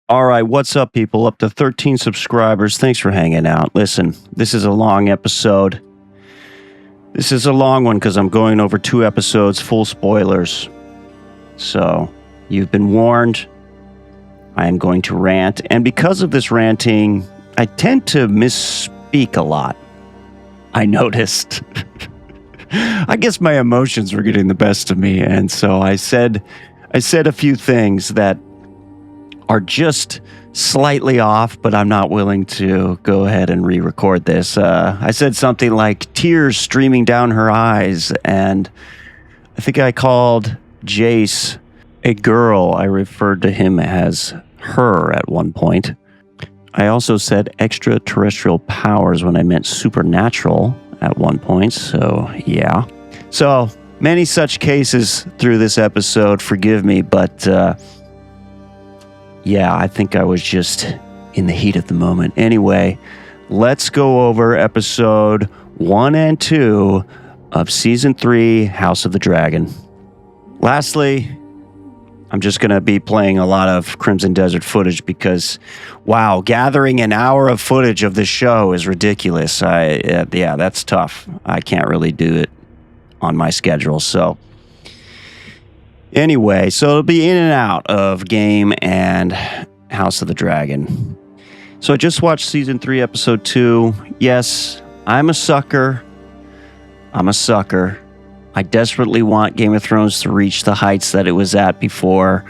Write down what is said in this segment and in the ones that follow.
All right, what's up, people? Up to 13 subscribers. Thanks for hanging out. Listen, this is a long episode. This is a long one because I'm going over 2 episodes, full spoilers. So, you've been warned. I am going to rant. And because of this ranting, I tend to misspeak a lot. I noticed. I guess my emotions were getting the best of me. And so I said a few things that are just slightly off, but I'm not willing to go ahead and re-record this. I said something like tears streaming down her eyes, and I think I called Jace a girl. I referred to him as her at one point. I also said extraterrestrial powers when I meant supernatural at one point, so yeah. So, many such cases through this episode, forgive me, but yeah, I think I was just in the heat of the moment. Anyway, let's go over episode 1 and 2 of Season 3, House of the Dragon. Lastly, I'm just going to be playing a lot of Crimson Desert footage because, wow, gathering an hour of footage of this show is ridiculous. Yeah, that's tough. I can't really do it on my schedule, so... Anyway, so it'll be in and out of Game and House of the Dragon. So I just watched Season 3, Episode 2. Yes, I'm a sucker. I desperately want Game of Thrones to reach the heights that it was at before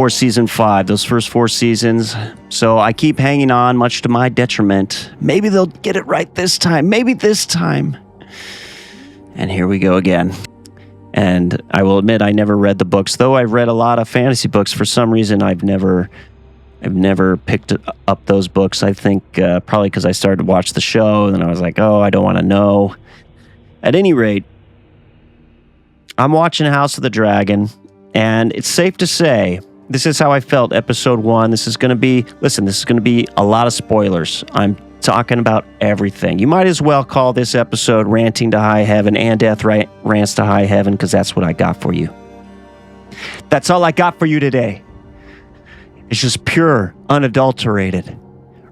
Season 5, those first 4 seasons. So I keep hanging on, much to my detriment. Maybe they'll get it right this time. Maybe this time. And here we go again. And I will admit I never read the books, though I've read a lot of fantasy books. For some reason, I've never picked up those books. I think probably because I started to watch the show, and then I was like, oh, I don't want to know. At any rate, I'm watching House of the Dragon, and it's safe to say this is how I felt episode 1. This is going to be a lot of spoilers. I'm talking about everything. You might as well call this episode Ranting to High Heaven and Death Rants to High Heaven, because that's what I got for you. That's all I got for you today. It's just pure, unadulterated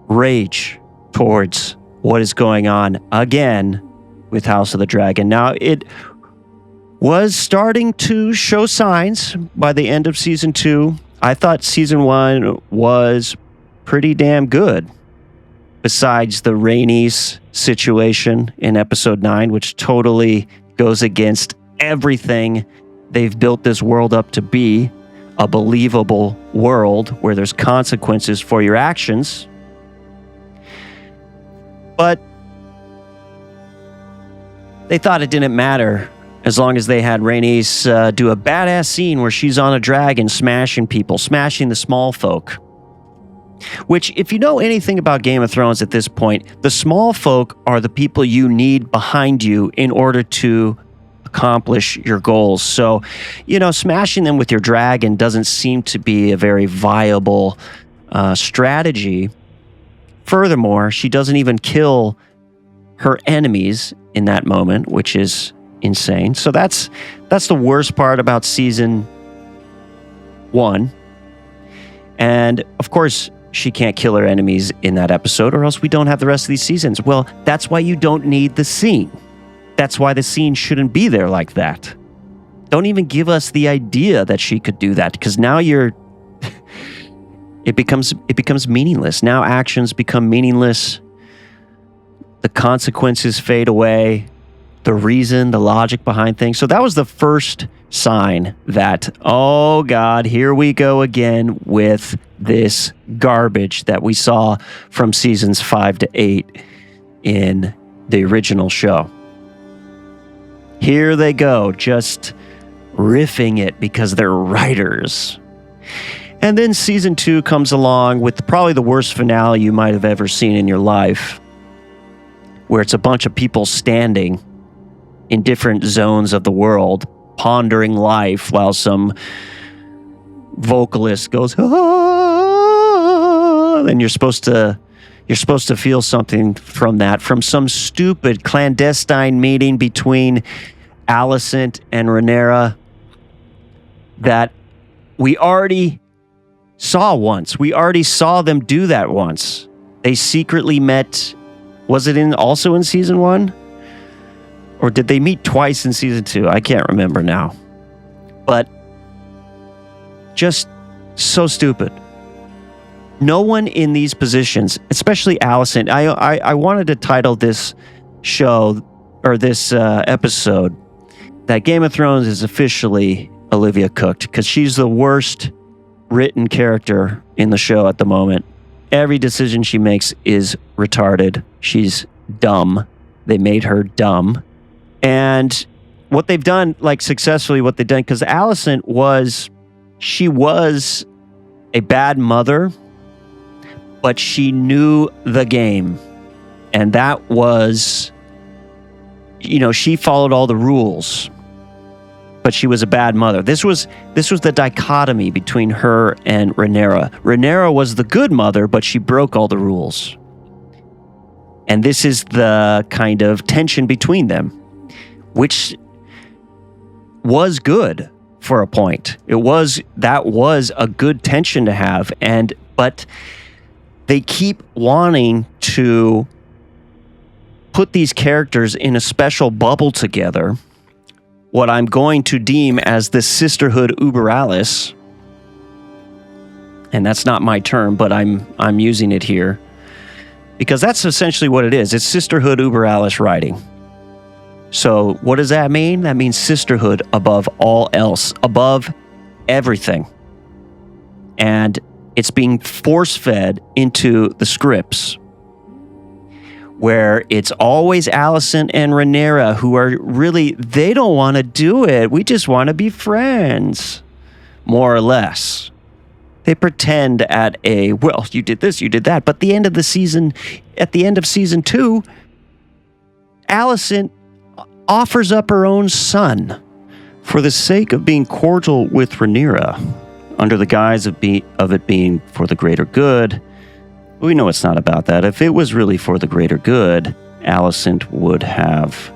rage towards what is going on again with House of the Dragon. Now, it was starting to show signs by the end of Season 2. I thought Season 1 was pretty damn good. Besides the Rhaenys situation in episode 9, which totally goes against everything they've built this world up to be, a believable world where there's consequences for your actions. But they thought it didn't matter as long as they had Rhaenys do a badass scene where she's on a dragon smashing people, smashing the small folk. Which, if you know anything about Game of Thrones at this point, the small folk are the people you need behind you in order to accomplish your goals. So, smashing them with your dragon doesn't seem to be a very viable strategy. Furthermore, she doesn't even kill her enemies in that moment, which is insane. So that's the worst part about Season 1. And, of course, she can't kill her enemies in that episode, or else we don't have the rest of these seasons. Well, that's why you don't need the scene. That's why the scene shouldn't be there like that. Don't even give us the idea that she could do that, because now it becomes meaningless. Now actions become meaningless. The consequences fade away. The reason, the logic behind things. So that was the first sign that, oh God, here we go again with this garbage that we saw from seasons 5 to 8 in the original show. Here they go, just riffing it because they're writers. And then season 2 comes along with probably the worst finale you might have ever seen in your life, where it's a bunch of people standing in different zones of the world, pondering life while some vocalist goes, ah, and you're supposed to feel something from that, from some stupid clandestine meeting between Alicent and Rhaenyra that we already saw once. We already saw them do that once. They secretly met. Was it also in season 1? Or did they meet twice in season 2? I can't remember now. But just so stupid. No one in these positions, especially Allison. I wanted to title this show or this episode that Game of Thrones is officially Olivia Cooked, because she's the worst written character in the show at the moment. Every decision she makes is retarded. She's dumb. They made her dumb. And what they've done, like successfully what they've done, because Allison was a bad mother, but she knew the game. And that was, she followed all the rules, but she was a bad mother. This was the dichotomy between her and Rhaenyra. Rhaenyra was the good mother, but she broke all the rules. And this is the kind of tension between them, which was good for a point. That was a good tension to have, but they keep wanting to put these characters in a special bubble together, what I'm going to deem as the sisterhood uber alles. And that's not my term, but I'm using it here because that's essentially what it is. It's sisterhood uber alles writing. So what does that mean? That means sisterhood above all else, above everything. And it's being force-fed into the scripts, where it's always Allison and Rhaenyra who are really, they don't want to do it. We just want to be friends, more or less. They pretend you did this, you did that. But at the end of season 2, Allison offers up her own son for the sake of being cordial with Rhaenyra, under the guise of it being for the greater good. We know it's not about that. If it was really for the greater good, Allison would have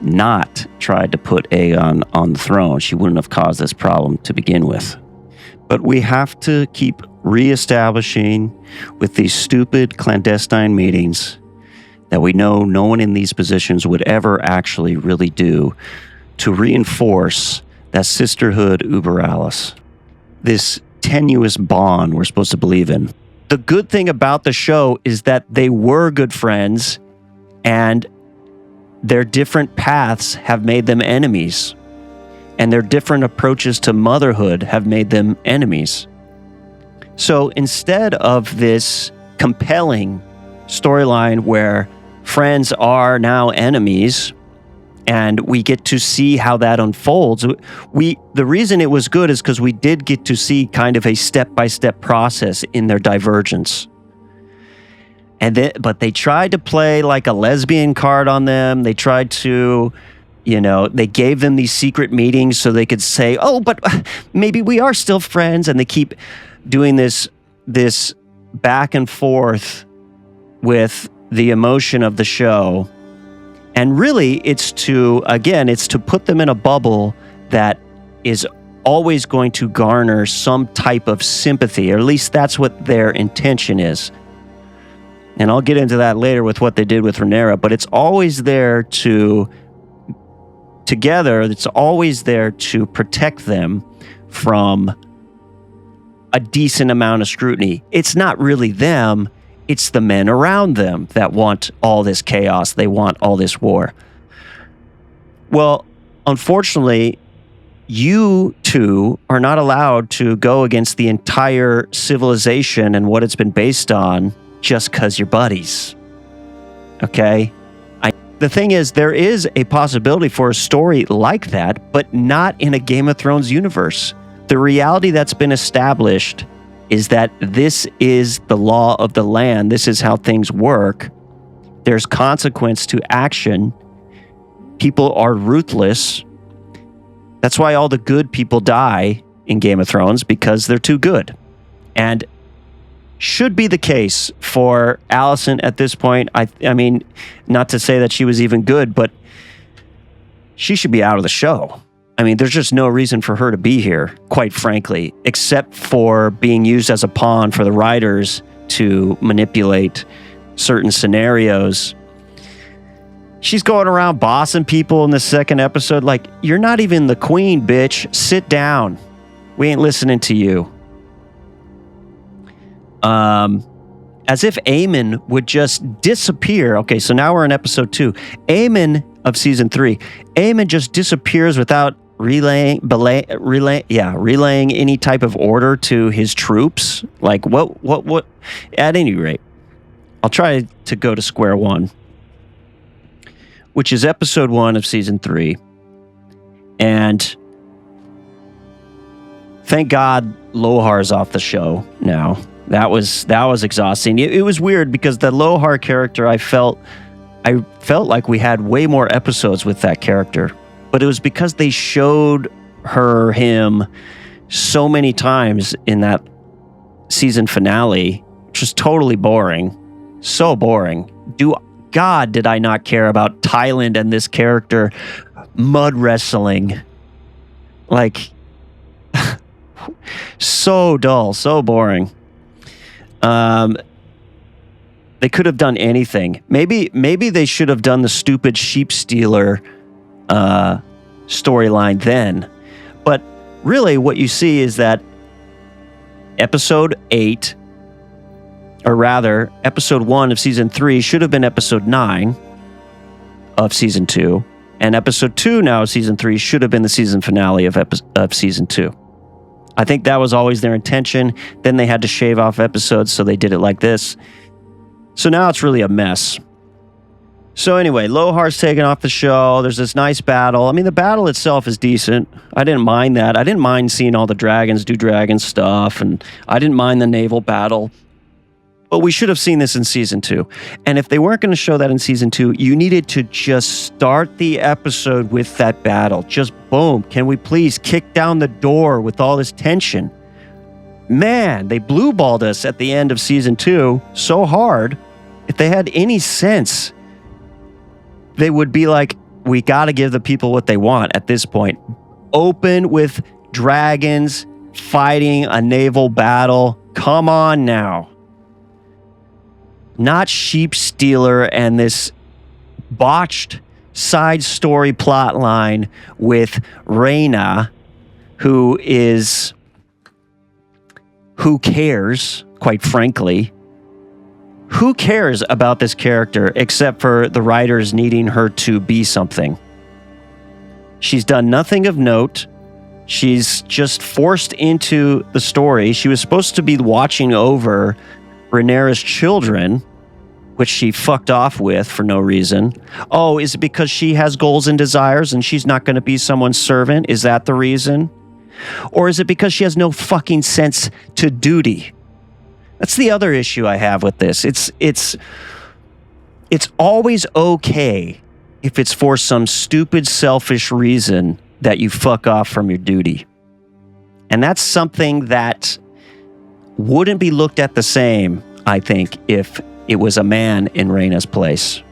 not tried to put Aegon on the throne. She wouldn't have caused this problem to begin with. But we have to keep reestablishing with these stupid clandestine meetings that we know no one in these positions would ever actually really do to reinforce that sisterhood uber alles, this tenuous bond we're supposed to believe in. The good thing about the show is that they were good friends, and their different paths have made them enemies, and their different approaches to motherhood have made them enemies. So instead of this compelling storyline where friends are now enemies, and we get to see how that unfolds. The reason it was good is because we did get to see kind of a step-by-step process in their divergence. But they tried to play like a lesbian card on them. They tried to, they gave them these secret meetings so they could say, oh, but maybe we are still friends. And they keep doing this back and forth with the emotion of the show. And really, it's to put them in a bubble that is always going to garner some type of sympathy, or at least that's what their intention is. And I'll get into that later with what they did with Rhaenyra, but it's always there it's always there to protect them from a decent amount of scrutiny. It's not really them. It's the men around them that want all this chaos. They want all this war. Well, unfortunately, you two are not allowed to go against the entire civilization and what it's been based on just because you're buddies. Okay? The thing is, there is a possibility for a story like that, but not in a Game of Thrones universe. The reality that's been established is that this is the law of the land. This is how things work. There's consequence to action. People are ruthless. That's why all the good people die in Game of Thrones, because they're too good. And should be the case for Allison at this point. I mean, not to say that she was even good, but she should be out of the show. I mean, there's just no reason for her to be here, quite frankly, except for being used as a pawn for the writers to manipulate certain scenarios. She's going around bossing people in the second episode. Like, you're not even the queen, bitch. Sit down. We ain't listening to you. As if Eamon would just disappear. Okay, so now we're in episode 2. Eamon of season 3. Eamon just disappears without relaying any type of order to his troops. Like, what? At any rate, I'll try to go to square one, which is episode 1 of season 3. And thank God Lohar's off the show now. That was exhausting. It was weird because the Lohar character, I felt like we had way more episodes with that character. But it was because they showed him so many times in that season finale, which was totally boring. So boring. God, did I not care about Thailand and this character mud wrestling. Like, so dull, so boring. They could have done anything. Maybe they should have done the stupid sheep stealer storyline then. But really what you see is that episode 8, or rather episode 1 of season 3 should have been episode 9 of season 2, and episode 2 now of season 3 should have been the season finale of season 2. I think that was always their intention. Then they had to shave off episodes, so they did it like this. So now it's really a mess. So anyway, Lohar's taken off the show. There's this nice battle. I mean, the battle itself is decent. I didn't mind that. I didn't mind seeing all the dragons do dragon stuff, and I didn't mind the naval battle. But we should have seen this in season 2. And if they weren't going to show that in season 2, you needed to just start the episode with that battle. Just boom. Can we please kick down the door with all this tension? Man, they blue-balled us at the end of season 2 so hard. If they had any sense, they would be like, we got to give the people what they want at this point. Open with dragons fighting a naval battle. Come on now. Not sheep stealer and this botched side story plot line with Rhaena, who cares, quite frankly. Who cares about this character except for the writers needing her to be something? She's done nothing of note. She's just forced into the story. She was supposed to be watching over Rhaenyra's children, which she fucked off with for no reason. Oh, is it because she has goals and desires and she's not going to be someone's servant? Is that the reason? Or is it because she has no fucking sense to duty? That's the other issue I have with this. It's always okay if it's for some stupid, selfish reason that you fuck off from your duty. And that's something that wouldn't be looked at the same, I think, if it was a man in Rhaena's place.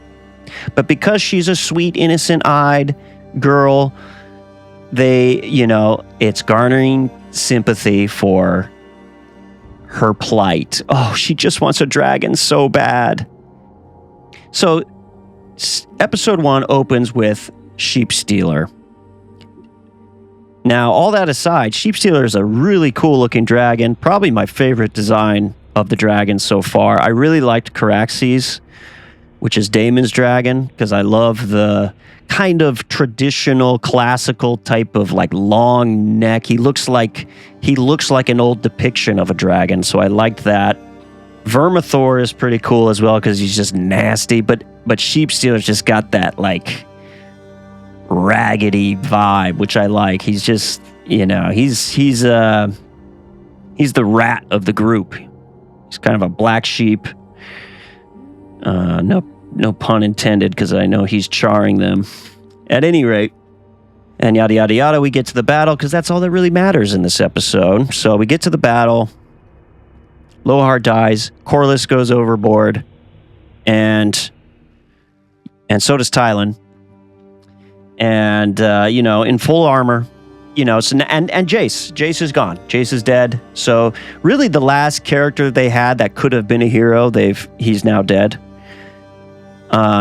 But because she's a sweet, innocent-eyed girl, it's garnering sympathy for her plight. Oh, she just wants a dragon so bad. So, episode 1 opens with Sheep Stealer. Now, all that aside, Sheep Stealer is a really cool-looking dragon, probably my favorite design of the dragons so far. I really liked Caraxes, which is Daemon's dragon, because I love the kind of traditional, classical type of like long neck. He looks like an old depiction of a dragon, so I liked that. Vermithor is pretty cool as well because he's just nasty, but Sheep Stealer's just got that like raggedy vibe, which I like. He's just, he's the rat of the group. He's kind of a black sheep. No pun intended, because I know he's charring them. At any rate, and yada, yada, yada, we get to the battle, because that's all that really matters in this episode. So we get to the battle. Lohar dies. Corlys goes overboard. And so does Tylan. And, in full armor, So and Jace is gone. Jace is dead. So really, the last character they had that could have been a hero, he's now dead.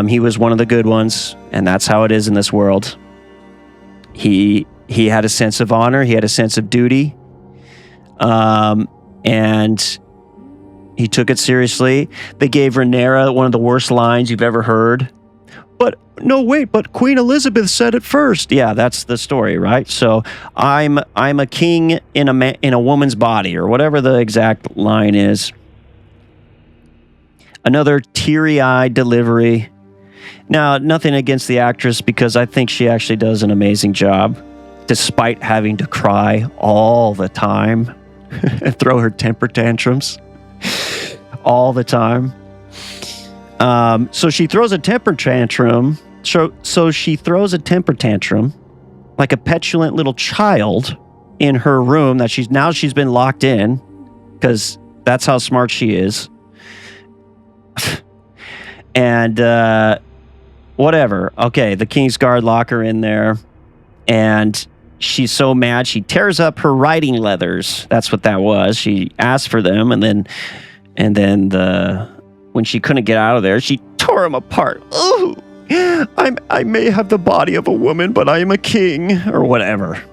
He was one of the good ones, and that's how it is in this world. He had a sense of honor. He had a sense of duty, and he took it seriously. They gave Rhaenyra one of the worst lines you've ever heard. But Queen Elizabeth said it first. Yeah, that's the story, right? So I'm a king in a woman's body, or whatever the exact line is. Another teary-eyed delivery. Now, nothing against the actress, because I think she actually does an amazing job, despite having to cry all the time and throw her temper tantrums all the time. So she throws a temper tantrum. So she throws a temper tantrum like a petulant little child in her room that she's been locked in, because that's how smart she is. And whatever. Okay, the Kingsguard lock her in there, and she's so mad she tears up her riding leathers. That's what that was. She asked for them, and then when she couldn't get out of there, she tore them apart. Ooh, I may have the body of a woman, but I am a king, or whatever.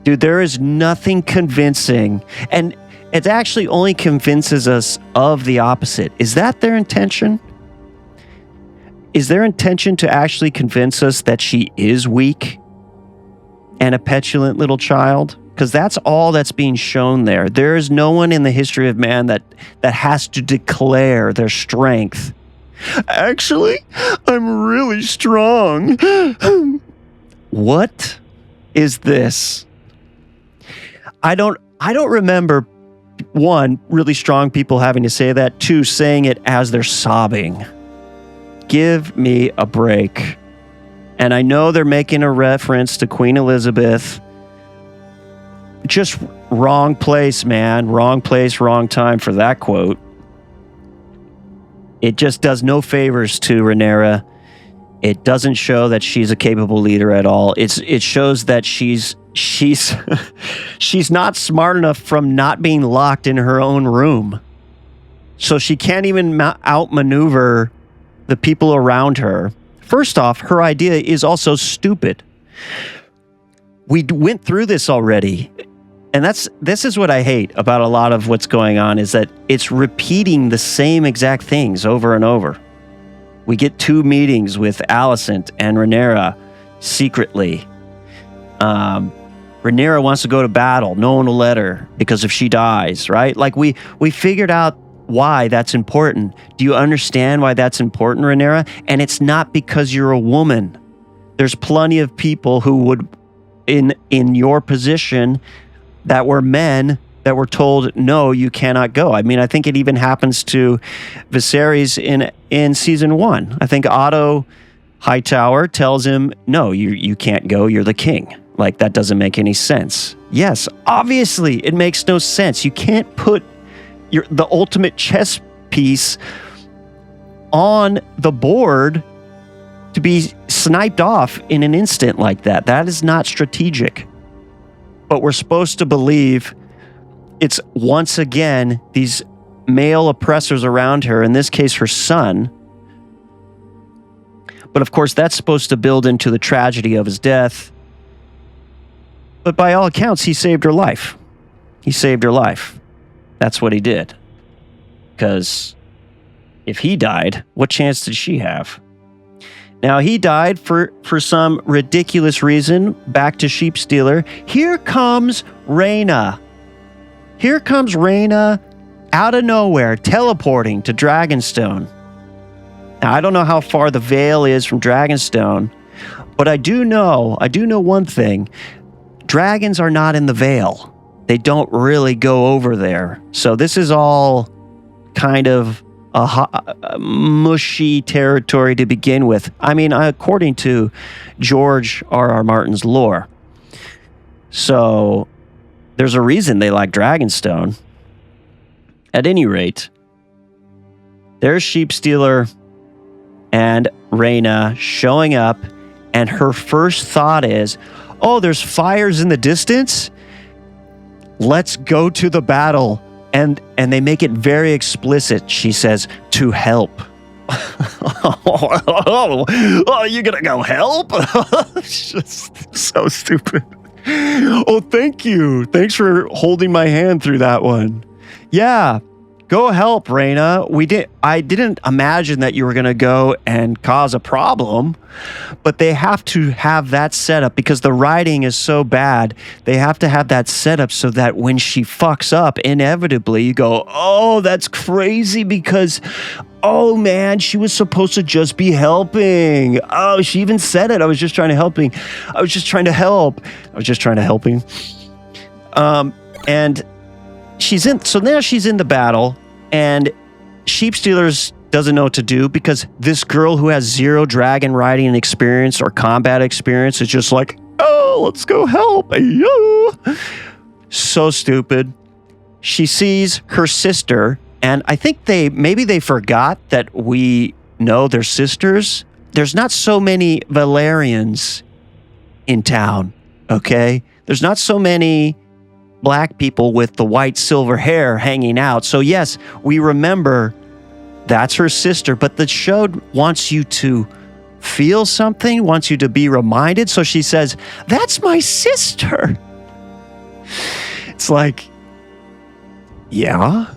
Dude, there is nothing convincing, and it actually only convinces us of the opposite. Is that their intention? Is their intention to actually convince us that she is weak and a petulant little child? Because that's all that's being shown there. There is no one in the history of man that has to declare their strength. Actually, I'm really strong. What is this? I don't remember, one, really strong people having to say that. Two, saying it as they're sobbing. Give me a break. And I know they're making a reference to Queen Elizabeth. Just wrong place, man. Wrong place, wrong time for that quote. It just does no favors to Rhaenyra. It doesn't show that she's a capable leader at all. It shows that she's not smart enough from not being locked in her own room. So she can't even outmaneuver the people around her. First off, her idea is also stupid. We went through this already. And this is what I hate about a lot of what's going on, is that it's repeating the same exact things over and over. We get 2 meetings with Alicent and Rhaenyra secretly. Rhaenyra wants to go to battle. No one will let her, because if she dies, right? Like we figured out why that's important. Do you understand why that's important, Rhaenyra? And it's not because you're a woman. There's plenty of people who would, in your position, that were men, that were told, no, you cannot go. I mean, I think it even happens to Viserys in season 1. I think Otto Hightower tells him, no, you can't go. You're the king. Like, that doesn't make any sense. Yes, obviously, it makes no sense. You can't put the ultimate chess piece on the board to be sniped off in an instant like that. That is not strategic. But we're supposed to believe it's once again these male oppressors around her, in this case her son. But of course that's supposed to build into the tragedy of his death. But by all accounts, he saved her life. He saved her life. That's what he did. Because if he died, what chance did she have? Now, he died for some ridiculous reason. Back to Sheep Stealer. Here comes Rhaena. Here comes Rhaena out of nowhere, teleporting to Dragonstone. Now, I don't know how far the Vale is from Dragonstone, but I do know one thing. Dragons are not in the Vale. They don't really go over there. So this is all kind of a mushy territory to begin with. I mean, according to George R.R. Martin's lore. So there's a reason they like Dragonstone. At any rate, there's Sheep Stealer and Rhaena showing up, and her first thought is, Oh, there's fires in the distance? Let's go to the battle. And they make it very explicit. She says, to help. Oh, you gonna go help? It's just so stupid. Oh, thank you. Thanks for holding my hand through that one. Yeah, go help, Raina. I didn't imagine that you were gonna go and cause a problem, but they have to have that set up because the writing is so bad. They have to have that set up so that when she fucks up, inevitably you go, oh, that's crazy because, oh man, she was supposed to just be helping. Oh, she even said it. I was just trying to helping. I was just trying to help. And so now she's in the battle, and Sheep Stealers doesn't know what to do because this girl who has zero dragon riding experience or combat experience is just like, oh, let's go help. Yo. So stupid. She sees her sister, and I think maybe they forgot that we know they're sisters. There's not so many Valerians in town, okay? There's not so many black people with the white silver hair hanging out. So yes, we remember that's her sister, but the show wants you to feel something, wants you to be reminded. So she says, that's my sister. It's like, yeah.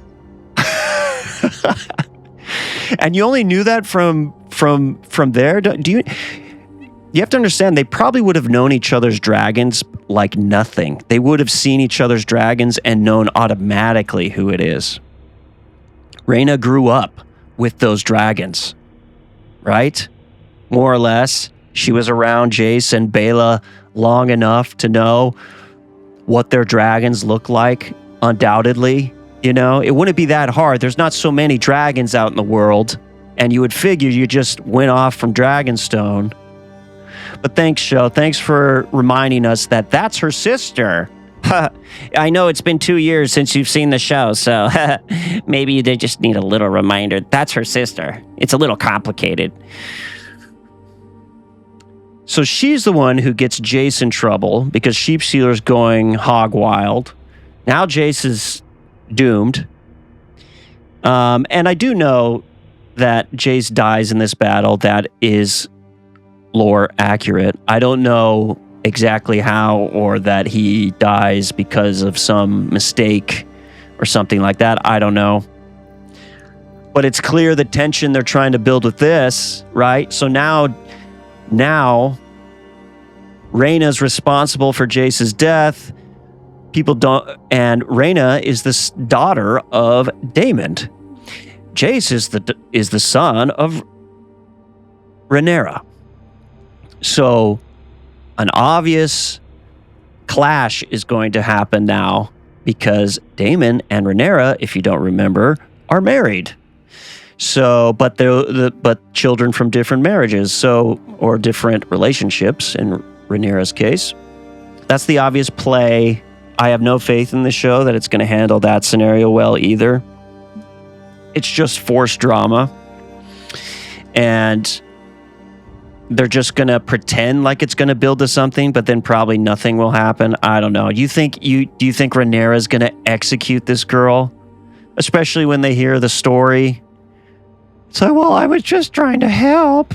And you only knew that from there? You have to understand, they probably would have known each other's dragons like nothing. They would have seen each other's dragons and known automatically who it is. Raina grew up with those dragons, right? More or less. She was around Jace and Bela long enough to know what their dragons look like, undoubtedly. You know, it wouldn't be that hard. There's not so many dragons out in the world, and you would figure you just went off from Dragonstone. But thanks, show. Thanks for reminding us that that's her sister. I know it's been 2 years since you've seen the show, so maybe they just need a little reminder. That's her sister. It's a little complicated. So she's the one who gets Jace in trouble because Sheep Stealer's going hog wild. Now Jace is doomed. And I do know that Jace dies in this battle. That is lore accurate. I don't know exactly how, or that he dies because of some mistake or something like that. I don't know. But it's clear the tension they're trying to build with this, right? So now Raina's responsible for Jace's death. People don't, and Raina is the daughter of Daemon. Jace is the son of Rhaenyra. So an obvious clash is going to happen now because Daemon and Rhaenyra, if you don't remember, are married. So, but but children from different marriages, so, or different relationships in Rhaenyra's case. That's the obvious play. I have no faith in the show that it's going to handle that scenario well either. It's just forced drama. And they're just going to pretend like it's going to build to something, but then probably nothing will happen. I don't know. Do you think Rhaenyra is going to execute this girl? Especially when they hear the story. So, well, I was just trying to help.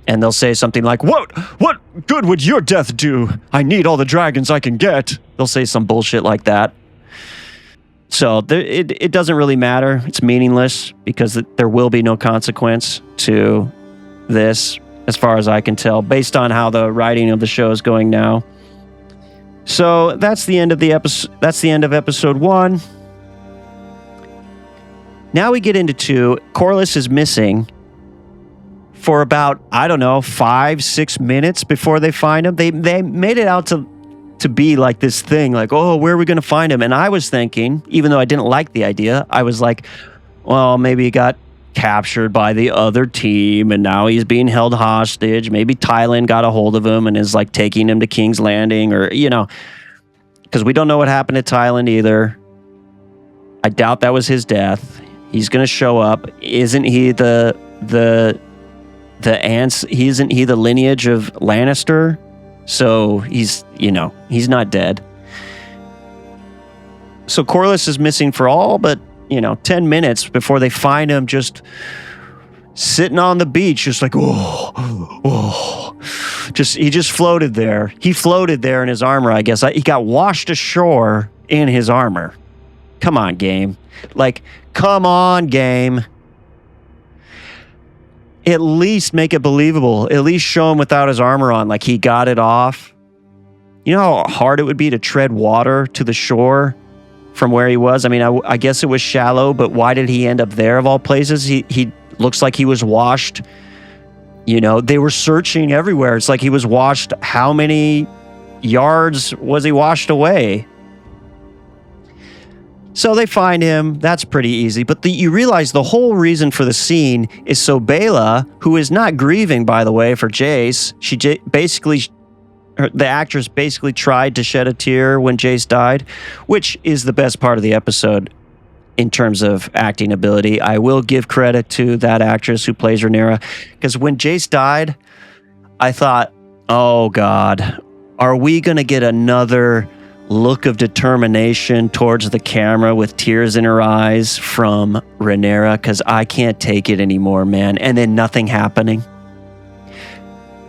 And they'll say something like, What good would your death do? I need all the dragons I can get. They'll say some bullshit like that. So it doesn't really matter. It's meaningless because there will be no consequence to this, as far as I can tell, based on how the writing of the show is going now. So that's the end of the episode. That's the end of episode 1. Now we get into 2. Corlys is missing for about, 5-6 minutes before they find him. They made it out to be like this thing, like, oh, where are we going to find him? And I was thinking, even though I didn't like the idea, I was like, well, maybe he got captured by the other team and now he's being held hostage. Maybe Thailand got a hold of him and is like taking him to King's Landing, or, because we don't know what happened to Thailand either. I doubt that was his death. He's going to show up. Isn't he the lineage of Lannister? So he's not dead. So Corlys is missing for all but, 10 minutes before they find him just sitting on the beach, just like, he just floated there. He floated there in his armor, I guess. He got washed ashore in his armor. Come on, game. Come on, game. At least make it believable. At least show him without his armor on, like he got it off. You know how hard it would be to tread water to the shore from where he was? I mean, I guess it was shallow, but why did he end up there of all places? He looks like he was washed. They were searching everywhere. It's like he was washed. How many yards was he washed away? So they find him. That's pretty easy. But you realize the whole reason for the scene is so Bela, who is not grieving, by the way, for Jace. The actress basically tried to shed a tear when Jace died, which is the best part of the episode in terms of acting ability. I will give credit to that actress who plays Rhaenyra, because when Jace died, I thought, oh God, are we going to get another look of determination towards the camera with tears in her eyes from Rhaenyra? Because I can't take it anymore, man. And then nothing happening.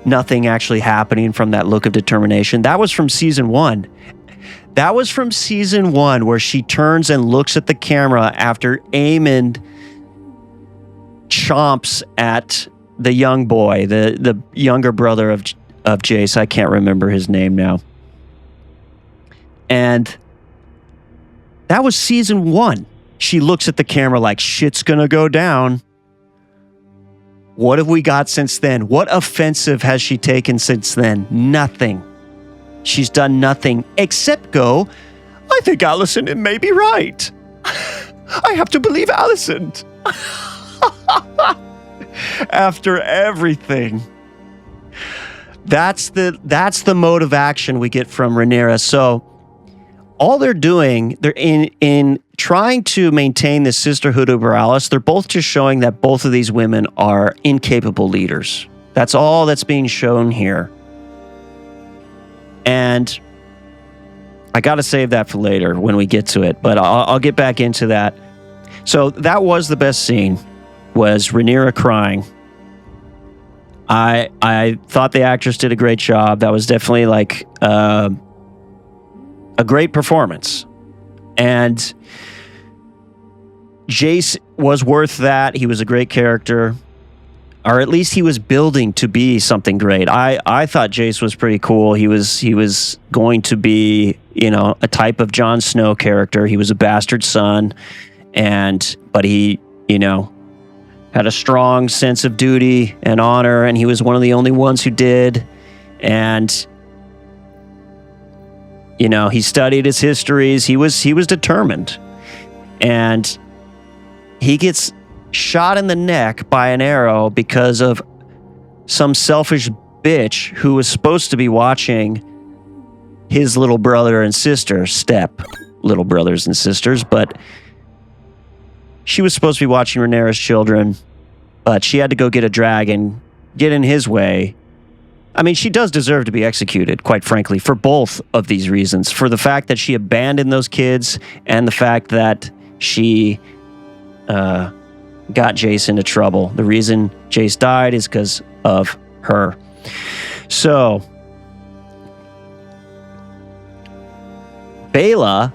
Nothing actually happening from that look of determination. That was from season 1. That was from season 1, where she turns and looks at the camera after Aemond chomps at the young boy, the younger brother of Jace. I can't remember his name now. And that was season 1. She looks at the camera like shit's gonna go down. What have we got since then? What offensive has she taken since then? Nothing. She's done nothing except go, I think Alicent may be right. I have to believe Alicent. After everything. That's the mode of action we get from Rhaenyra. So all they're doing, they're in trying to maintain the sisterhood of Boralus, they're both just showing that both of these women are incapable leaders. That's all that's being shown here. And I got to save that for later when we get to it, but I'll get back into that. So that was the best scene, was Rhaenyra crying. I thought the actress did a great job. That was definitely a great performance. And Jace was worth that. He was a great character. Or at least he was building to be something great. I thought Jace was pretty cool. He was going to be, a type of Jon Snow character. He was a bastard son, but he, had a strong sense of duty and honor, and he was one of the only ones who did. And he studied his histories. He was determined. And he gets shot in the neck by an arrow because of some selfish bitch who was supposed to be watching his little brother and sister, little brothers and sisters, but she was supposed to be watching Rhaenyra's children, but she had to go get a dragon, get in his way. I mean, she does deserve to be executed, quite frankly, for both of these reasons. For the fact that she abandoned those kids and the fact that she got Jace into trouble. The reason Jace died is because of her. So, Bela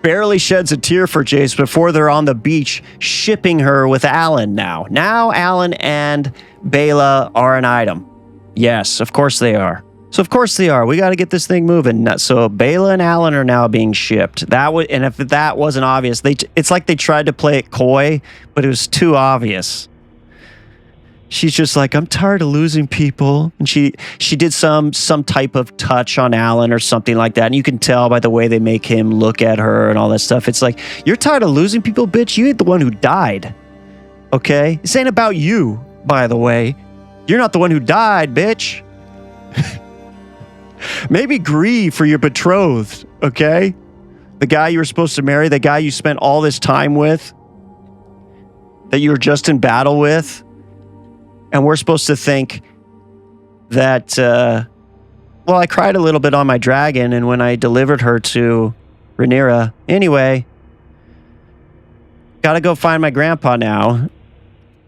barely sheds a tear for Jace before they're on the beach shipping her with Alan now. Now Alan and Bela are an item. Yes, of course they are. So of course they are. We got to get this thing moving. So Bela and Alan are now being shipped. And if that wasn't obvious, it's like they tried to play it coy, but it was too obvious. She's just like, I'm tired of losing people. And she did some type of touch on Alan or something like that. And you can tell by the way they make him look at her and all that stuff. It's like, you're tired of losing people, bitch? You ain't the one who died. Okay? This ain't about you, by the way. You're not the one who died, bitch. Maybe grieve for your betrothed, okay? The guy you were supposed to marry, the guy you spent all this time with, that you were just in battle with. And we're supposed to think that Well, I cried a little bit on my dragon, and when I delivered her to Rhaenyra, anyway, gotta go find my grandpa now.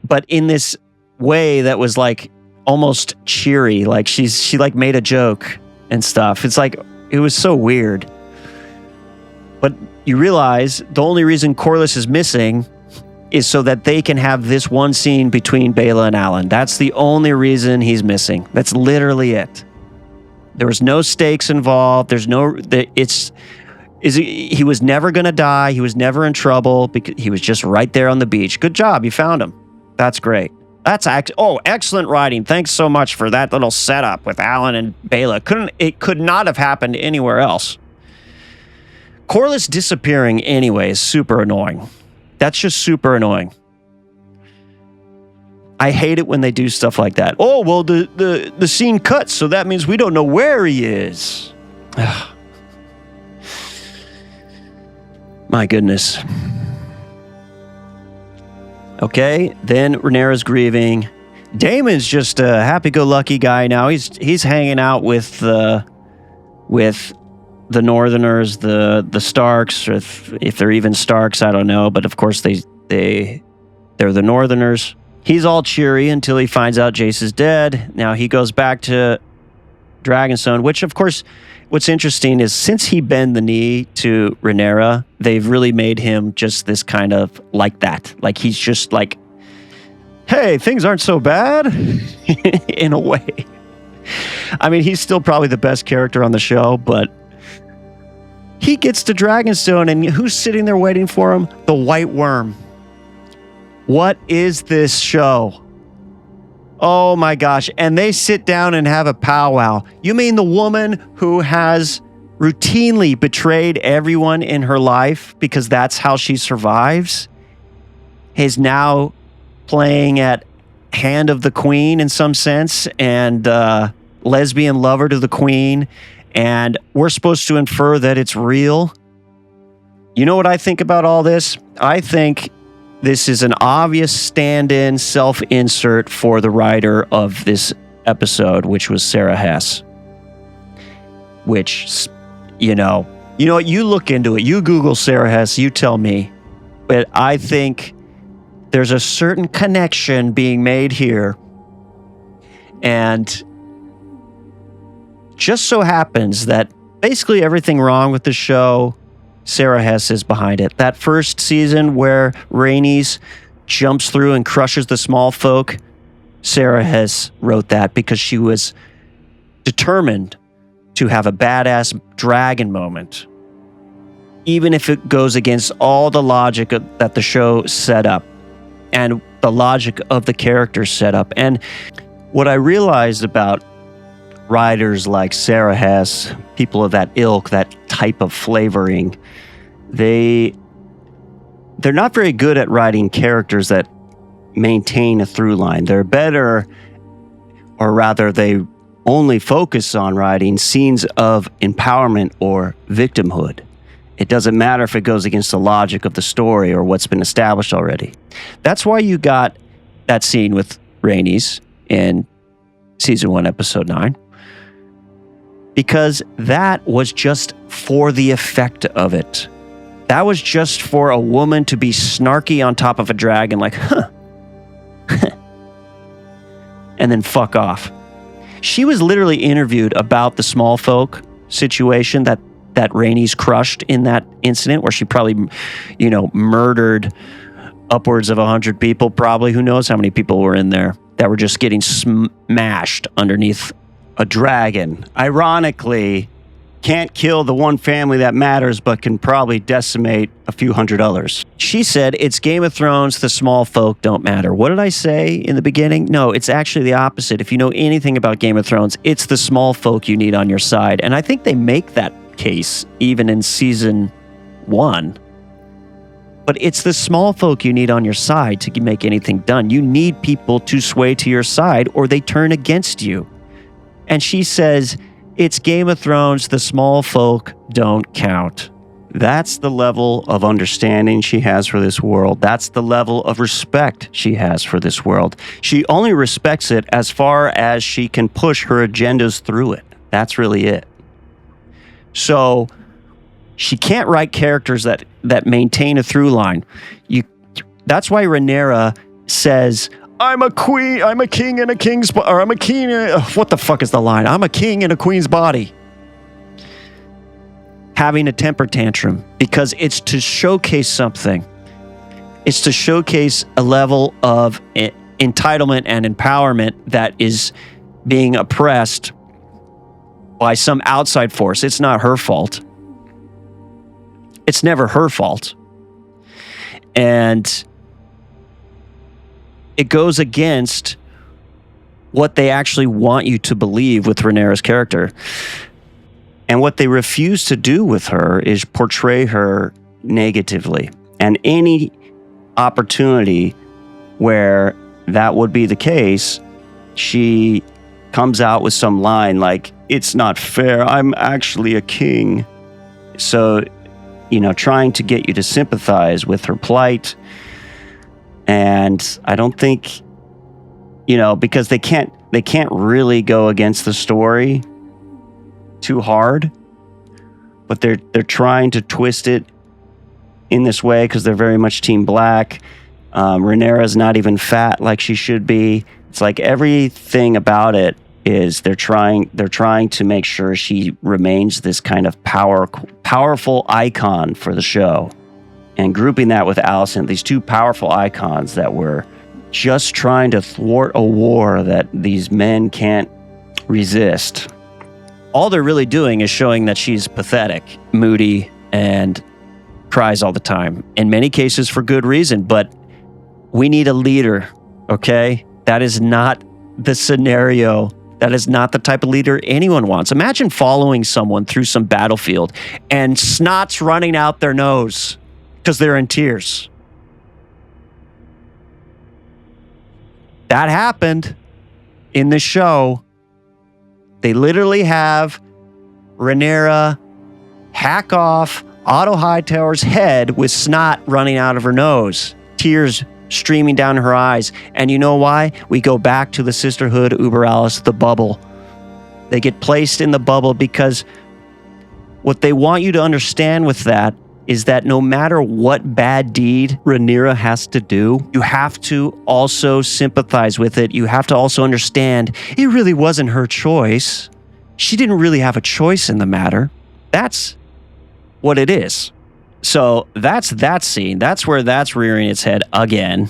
But in this way that was like almost cheery, like she like made a joke and stuff. It's like, it was so weird. But you realize the only reason Corlys is missing is so that they can have this one scene between Baela and Alan. That's the only reason he's missing. That's literally it. There was no stakes involved. He was never going to die. He was never in trouble because he was just right there on the beach. Good job. You found him. That's great. Excellent writing. Thanks so much for that little setup with Alan and Baela. It could not have happened anywhere else. Corlys disappearing anyway is super annoying. That's just super annoying. I hate it when they do stuff like that. Oh, well, the scene cuts, so that means we don't know where he is. My goodness. Okay, then Rhaenyra's grieving. Daemon's just a happy-go-lucky guy now. He's hanging out with the Northerners, the Starks, or if they're even Starks, I don't know. But of course they're the Northerners. He's all cheery until he finds out Jace is dead. Now he goes back to Dragonstone, which of course, what's interesting is since he bent the knee to Rhaenyra, they've really made him just this kind of like that. Like he's just like, hey, things aren't so bad in a way. I mean, he's still probably the best character on the show, but he gets to Dragonstone, and who's sitting there waiting for him? The White Worm. What is this show? Oh my gosh. And they sit down and have a powwow. You mean the woman who has routinely betrayed everyone in her life because that's how she survives is now playing at hand of the queen in some sense and lesbian lover to the queen. And we're supposed to infer that it's real. You know what I think about all this? I think this is an obvious stand-in self-insert for the writer of this episode, which was Sarah Hess. Which, you know what, you look into it. You Google Sarah Hess, you tell me. But I think there's a certain connection being made here. And just so happens that basically everything wrong with the show, Sarah Hess is behind it. That first season where Rhaenys jumps through and crushes the small folk, Sarah Hess wrote that because she was determined to have a badass dragon moment, even if it goes against all the logic that the show set up and the logic of the characters set up. And what I realized about writers like Sarah Hess, people of that ilk, that type of flavoring, they're not very good at writing characters that maintain a through line. They're better, or rather they only focus on writing scenes of empowerment or victimhood. It doesn't matter if it goes against the logic of the story or what's been established already. That's why you got that scene with Rhaenys in season 1, episode 9. Because that was just for the effect of it. That was just for a woman to be snarky on top of a dragon like, huh. And then fuck off. She was literally interviewed about the small folk situation that Rhaenys crushed in that incident where she probably, murdered upwards of 100 people, probably. Who knows how many people were in there that were just getting smashed underneath a dragon. Ironically, can't kill the one family that matters, but can probably decimate a few hundred others. She said, it's Game of Thrones, the small folk don't matter. What did I say in the beginning? No, it's actually the opposite. If you know anything about Game of Thrones, it's the small folk you need on your side. And I think they make that case even in season 1. But it's the small folk you need on your side to make anything done. You need people to sway to your side or they turn against you. And she says, it's Game of Thrones, the small folk don't count. That's the level of understanding she has for this world. That's the level of respect she has for this world. She only respects it as far as she can push her agendas through it. That's really it. So she can't write characters that maintain a through line. That's why Rhaenyra says, I'm a queen, I'm a king in a king's body, or I'm a king, what the fuck is the line? I'm a king in a queen's body. Having a temper tantrum, because it's to showcase something. It's to showcase a level of entitlement and empowerment that is being oppressed by some outside force. It's not her fault. It's never her fault. And it goes against what they actually want you to believe with Rhaenyra's character. And what they refuse to do with her is portray her negatively. And any opportunity where that would be the case, she comes out with some line like, it's not fair, I'm actually a king. So, trying to get you to sympathize with her plight. And I don't think, because they can't really go against the story too hard, but they're trying to twist it in this way because they're very much Team Black. Rhaenyra's not even fat like she should be. It's like everything about it is they're trying to make sure she remains this kind of powerful icon for the show. And grouping that with Alicent, these two powerful icons that were just trying to thwart a war that these men can't resist. All they're really doing is showing that she's pathetic, moody, and cries all the time. In many cases for good reason, but we need a leader, okay? That is not the scenario. That is not the type of leader anyone wants. Imagine following someone through some battlefield and snot's running out their nose because they're in tears. That happened in the show. They literally have Rhaenyra hack off Otto Hightower's head with snot running out of her nose, tears streaming down her eyes. And you know why? We go back to the Sisterhood Uber Alice, the bubble. They get placed in the bubble because what they want you to understand with that is that no matter what bad deed Rhaenyra has to do, you have to also sympathize with it. You have to also understand it really wasn't her choice. She didn't really have a choice in the matter. That's what it is. So that's that scene. That's where that's rearing its head again.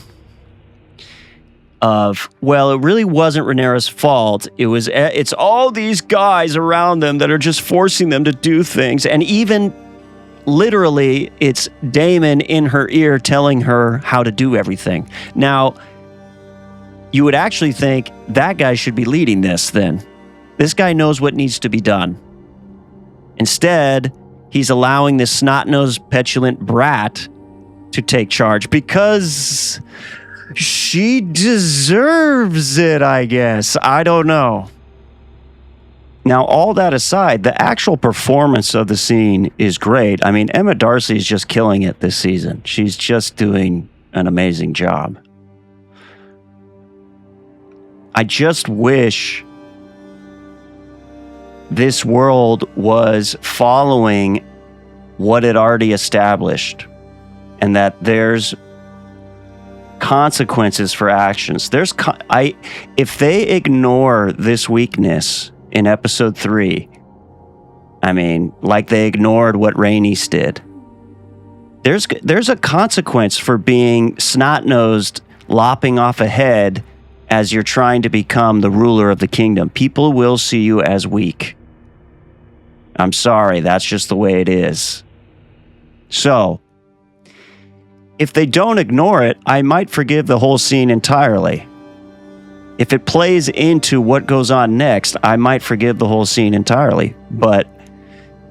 Of, well, it really wasn't Rhaenyra's fault. It's all these guys around them that are just forcing them to do things. And even literally, it's Daemon in her ear telling her how to do everything. Now, you would actually think that guy should be leading this then. This guy knows what needs to be done. Instead, he's allowing this snot-nosed, petulant brat to take charge because she deserves it, I guess. I don't know. Now, all that aside, the actual performance of the scene is great. I mean, Emma Darcy is just killing it this season. She's just doing an amazing job. I just wish this world was following what it already established and that there's consequences for actions. If they ignore this weakness in episode 3, I mean, like they ignored what Rhaenys did, there's a consequence for being snot-nosed, lopping off a head as you're trying to become the ruler of the kingdom. People will see you as weak. I'm sorry, that's just the way it is. So, if they don't ignore it, I might forgive the whole scene entirely. If it plays into what goes on next, I might forgive the whole scene entirely. Because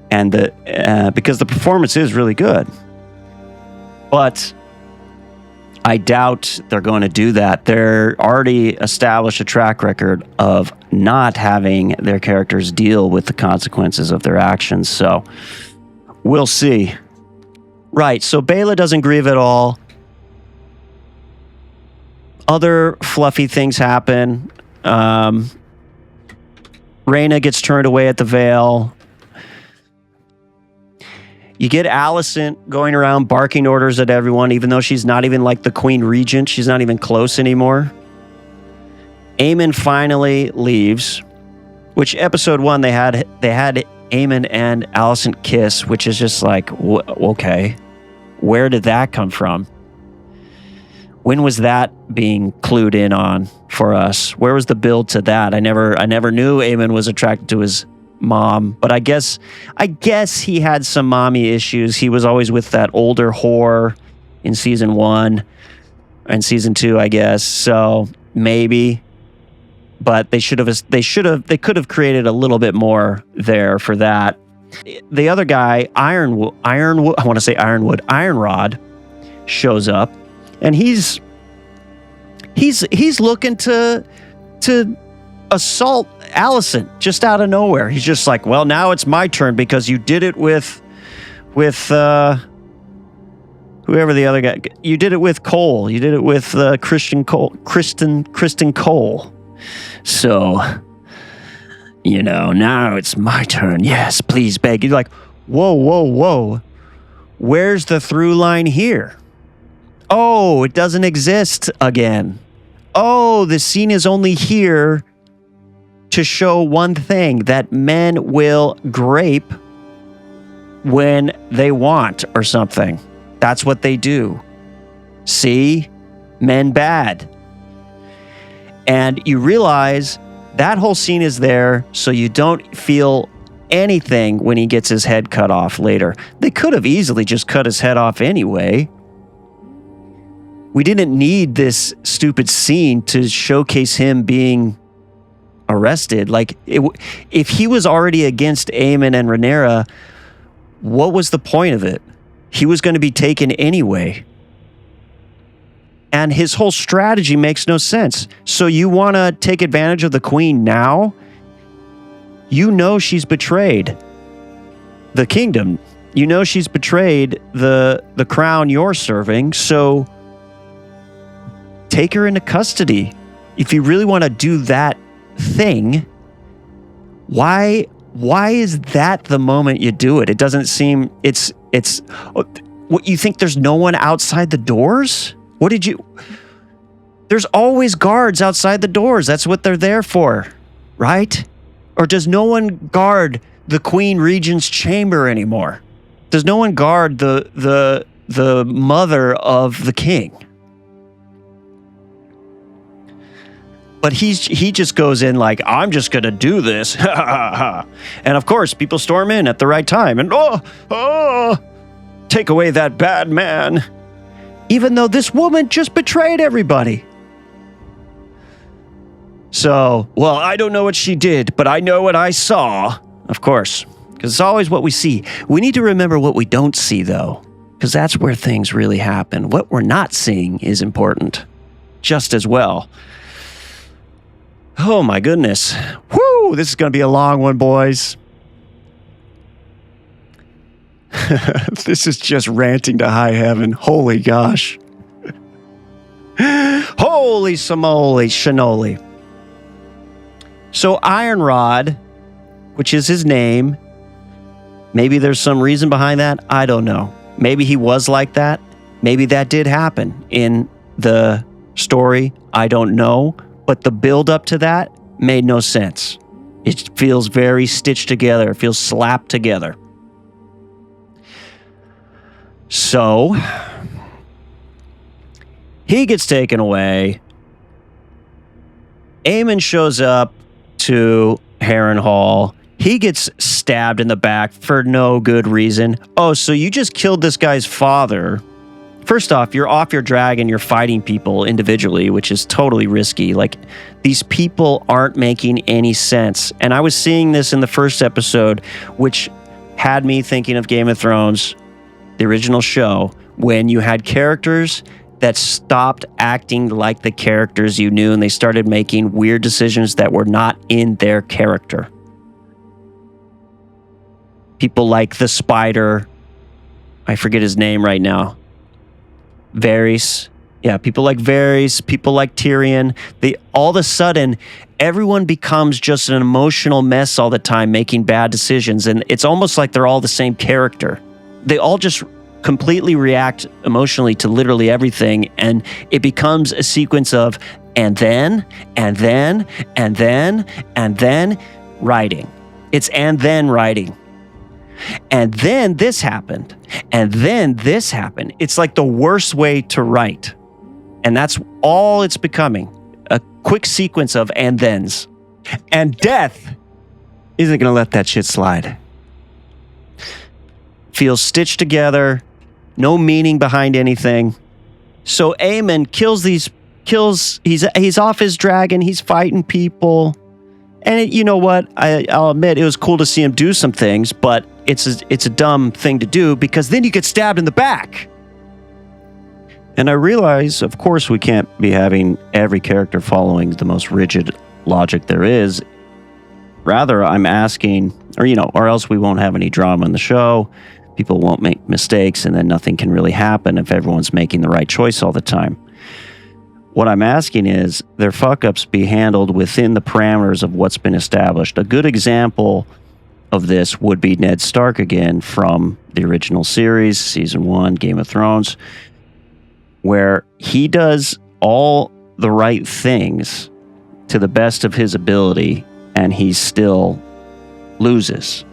the performance is really good. But I doubt they're going to do that. They're already established a track record of not having their characters deal with the consequences of their actions. So we'll see. Right, so Baela doesn't grieve at all. Other fluffy things happen. Rhaenyra Rhaena gets turned away at the Vale. You get Alicent going around barking orders at everyone, even though she's not even like the Queen Regent. She's not even close anymore. Aemon finally leaves, which episode 1 they had Aemon and Alicent kiss, which is just like, okay, where did that come from? When was that being clued in on for us? Where was the build to that? I never knew Aemon was attracted to his mom, but I guess he had some mommy issues. He was always with that older whore in season 1 and season 2, I guess. So maybe, but they could have created a little bit more there for that. The other guy, Ironrod, shows up, and he's looking to assault Alicent just out of nowhere. He's just like, well, now it's my turn because you did it with whoever the other guy. You did it with Cole. You did it with Kristen Cole. So, now it's my turn. Yes, please beg. You're like, whoa. Where's the through line here? Oh, it doesn't exist again. Oh, the scene is only here to show one thing, that men will grape when they want or something. That's what they do. See? Men bad. And you realize that whole scene is there so you don't feel anything when he gets his head cut off later. They could have easily just cut his head off anyway. We didn't need this stupid scene to showcase him being arrested. Like, if he was already against Aemon and Rhaenyra, what was the point of it? He was going to be taken anyway. And his whole strategy makes no sense. So you want to take advantage of the queen now? You know she's betrayed the kingdom. You know she's betrayed the crown you're serving. So take her into custody. If you really want to do that thing, why is that the moment you do it? It doesn't seem it's what you think. There's no one outside the doors. There's always guards outside the doors. That's what they're there for, right? Or does no one guard the Queen Regent's chamber anymore? Does no one guard the mother of the king? But he just goes in like, I'm just going to do this. And of course, people storm in at the right time. And take away that bad man. Even though this woman just betrayed everybody. So, well, I don't know what she did, but I know what I saw. Of course, because it's always what we see. We need to remember what we don't see, though. Because that's where things really happen. What we're not seeing is important. Just as well. Oh my goodness. Woo! This is going to be a long one, boys. This is just ranting to high heaven. Holy gosh. Holy samoli shanoli. So Ironrod, which is his name, maybe there's some reason behind that. I don't know. Maybe he was like that. Maybe that did happen in the story. I don't know. But the build up to that made no sense. It feels very stitched together. It feels slapped together. So he gets taken away. Aemon shows up to Harrenhal. He gets stabbed in the back for no good reason. Oh, so you just killed this guy's father. First off, you're off your dragon, you're fighting people individually, which is totally risky. Like, these people aren't making any sense. And I was seeing this in the first episode, which had me thinking of Game of Thrones, the original show, when you had characters that stopped acting like the characters you knew, and they started making weird decisions that were not in their character. People like the spider, I forget his name right now, Varys, Yeah, people like Varys, people like Tyrion, they all of a sudden, everyone becomes just an emotional mess all the time, making bad decisions. And it's almost like they're all the same character. They all just completely react emotionally to literally everything. And it becomes a sequence of, and then writing. It's and then writing. And then this happened. And then this happened. It's like the worst way to write. And that's all it's becoming. A quick sequence of and thens. And death isn't going to let that shit slide. Feels stitched together. No meaning behind anything. So Aemon he's off his dragon. He's fighting people. And you know what? I'll admit it was cool to see him do some things, but it's a dumb thing to do because then you get stabbed in the back. And I realize, of course, we can't be having every character following the most rigid logic there is. Rather, I'm asking, or else we won't have any drama in the show. People won't make mistakes, and then nothing can really happen if everyone's making the right choice all the time. What I'm asking is their fuck-ups be handled within the parameters of what's been established. A good example of this would be Ned Stark again from the original series, Season 1, Game of Thrones, where he does all the right things to the best of his ability, and he still loses.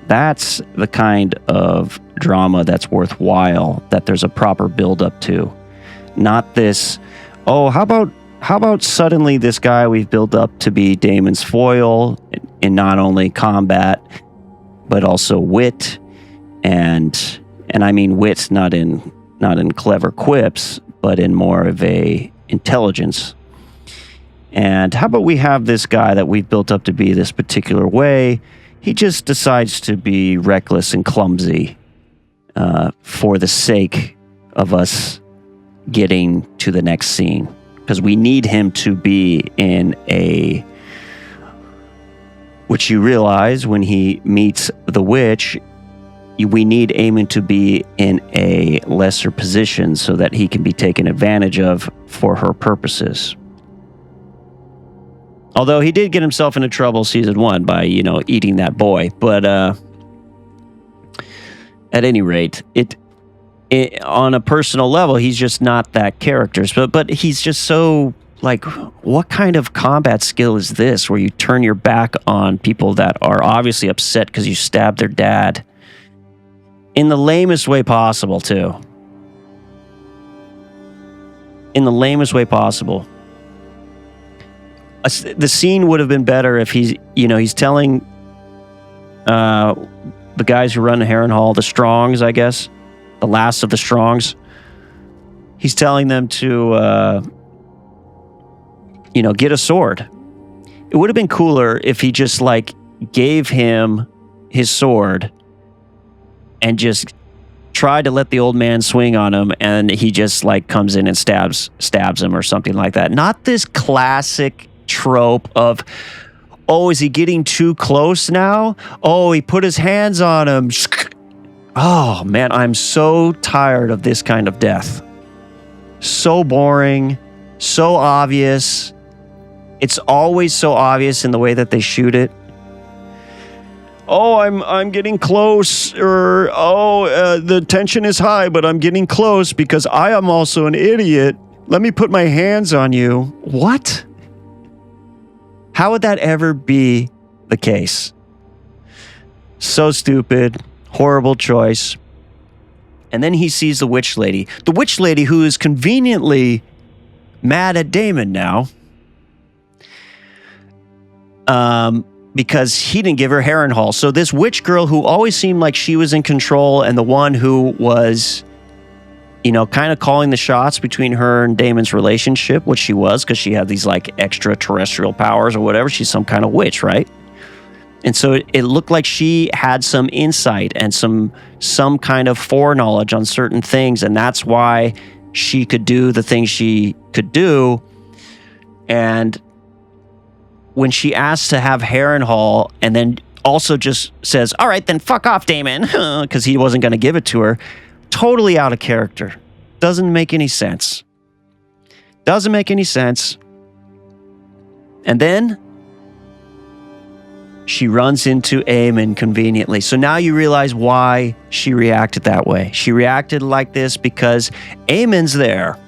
That's the kind of drama that's worthwhile, that there's a proper build-up to. Not this, how about suddenly this guy we've built up to be Daemon's foil in not only combat, but also wit, and I mean wit not in clever quips, but in more of a intelligence. And how about we have this guy that we've built up to be this particular way, he just decides to be reckless and clumsy for the sake of us getting to the next scene. Because we need him to be in a... Which you realize when he meets the witch, we need Aemon to be in a lesser position so that he can be taken advantage of for her purposes. Although he did get himself into trouble Season 1 by, eating that boy. But at any rate, it on a personal level, he's just not that character. But he's just so, what kind of combat skill is this where you turn your back on people that are obviously upset because you stabbed their dad? In the lamest way possible, too. In the lamest way possible. The scene would have been better if he's telling the guys who run Harrenhal, the Strongs, I guess, the last of the Strongs. He's telling them to, get a sword. It would have been cooler if he just gave him his sword and just tried to let the old man swing on him, and he just comes in and stabs him or something like that. Not this classic trope of, is he getting too close now? Oh, he put his hands on him. Oh man, I'm so tired of this kind of death. So boring, so obvious. It's always so obvious in the way that they shoot it. Oh, I'm getting close, or the tension is high, but I'm getting close because I am also an idiot. Let me put my hands on you. What? How would that ever be the case? So stupid, horrible choice. And then he sees the witch lady. The witch lady who is conveniently mad at Daemon now. Because he didn't give her Harrenhal. So this witch girl who always seemed like she was in control and the one who was, kind of calling the shots between her and Daemon's relationship, which she was because she had these extraterrestrial powers or whatever. She's some kind of witch, right? And so it looked like she had some insight and some kind of foreknowledge on certain things. And that's why she could do the things she could do. And when she asks to have Harrenhal and then also just says, all right, then fuck off, Daemon, because he wasn't going to give it to her, totally out of character. Doesn't make any sense. Doesn't make any sense. And then she runs into Aemon conveniently. So now you realize why she reacted that way. She reacted like this because Aemon's there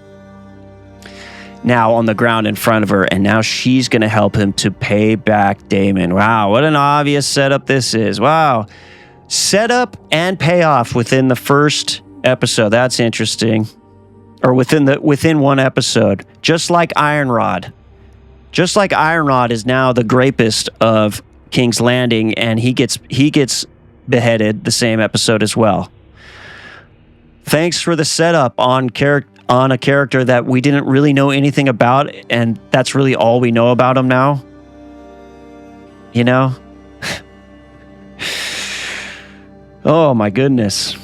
now on the ground in front of her, and now she's going to help him to pay back Daemon. Wow, what an obvious setup this is. Wow. Setup and payoff within the first episode. That's interesting. Or within one episode. Just like Ironrod. Just like Ironrod is now the grapist of King's Landing, and he gets beheaded the same episode as well. Thanks for the setup on a character that we didn't really know anything about, and that's really all we know about him now. You know? Oh my goodness.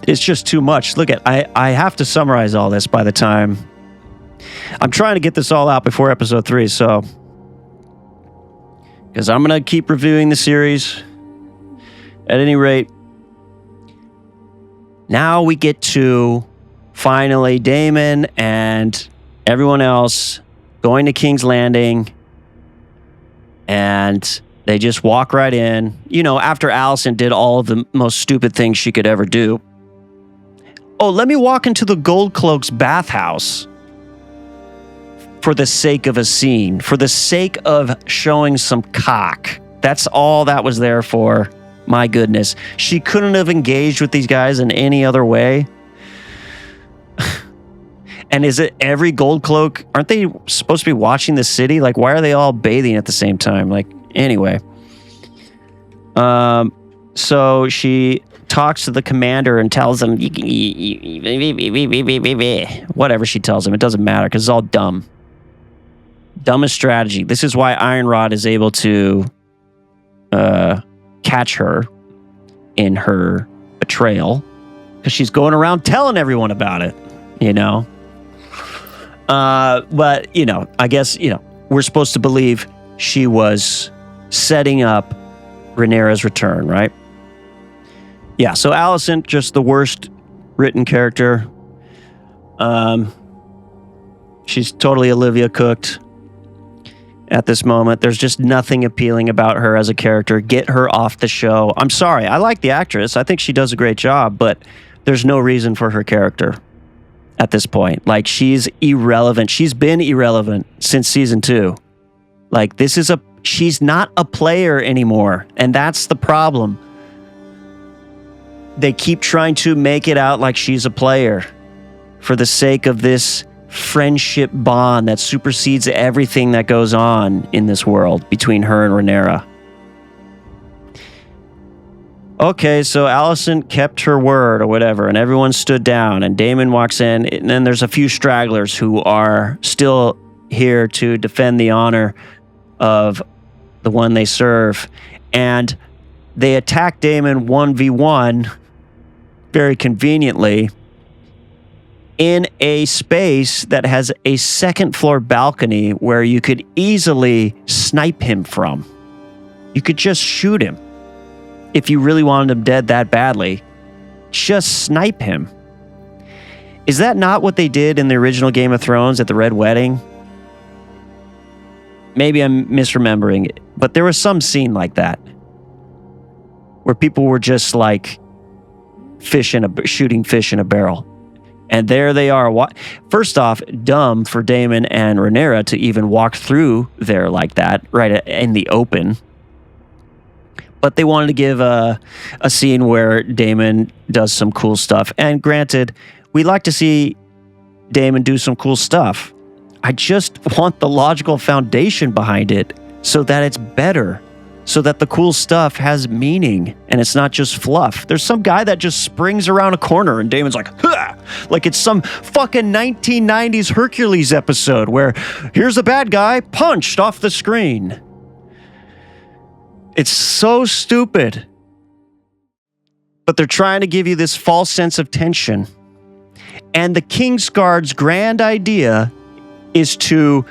It's just too much. Look at, I have to summarize all this by the time. I'm trying to get this all out before episode 3, so. Because I'm going to keep reviewing the series. At any rate, now we get to finally Daemon and everyone else going to King's Landing. And they just walk right in. You know, after Alicent did all of the most stupid things she could ever do. Oh, let me walk into the Gold Cloak's bathhouse. For the sake of a scene. For the sake of showing some cock. That's all that was there for. My goodness. She couldn't have engaged with these guys in any other way. And is it every Gold Cloak? Aren't they supposed to be watching the city? Like, why are they all bathing at the same time? Like, anyway. So she talks to the commander and tells him, whatever she tells him, it doesn't matter because it's all dumb. Dumbest strategy. This is why Ironrod is able to catch her in her betrayal, because she's going around telling everyone about it, you know. But, you know, I guess, you know, we're supposed to believe she was setting up Rhaenyra's return, right? Yeah, so Alicent, just the worst written character. She's totally Olivia cooked at this moment. There's just nothing appealing about her as a character. Get her off the show. I'm sorry. I like the actress. I think she does a great job, but there's no reason for her character at this point. Like, she's irrelevant. She's been irrelevant since season 2. Like, she's not a player anymore, and that's the problem. They keep trying to make it out like she's a player for the sake of this friendship bond that supersedes everything that goes on in this world between her and Rhaenyra. Okay, so Alicent kept her word or whatever, and everyone stood down, and Daemon walks in, and then there's a few stragglers who are still here to defend the honor of the one they serve, and they attack Daemon 1v1 very conveniently in a space that has a second floor balcony where you could easily snipe him from. You could just shoot him. If you really wanted him dead that badly, just snipe him. Is that not what they did in the original Game of Thrones at the Red Wedding? Maybe I'm misremembering it, but there was some scene like that where people were just like shooting fish in a barrel. And there they are. First off, dumb for Daemon and Rhaenyra to even walk through there like that, right in the open. But they wanted to give a scene where Daemon does some cool stuff. And granted, we like to see Daemon do some cool stuff. I just want the logical foundation behind it so that it's better. So that the cool stuff has meaning and it's not just fluff. There's some guy that just springs around a corner and Daemon's like, huh! Like it's some fucking 1990s Hercules episode where here's a bad guy punched off the screen. It's so stupid. But they're trying to give you this false sense of tension. And the Kingsguard's grand idea is to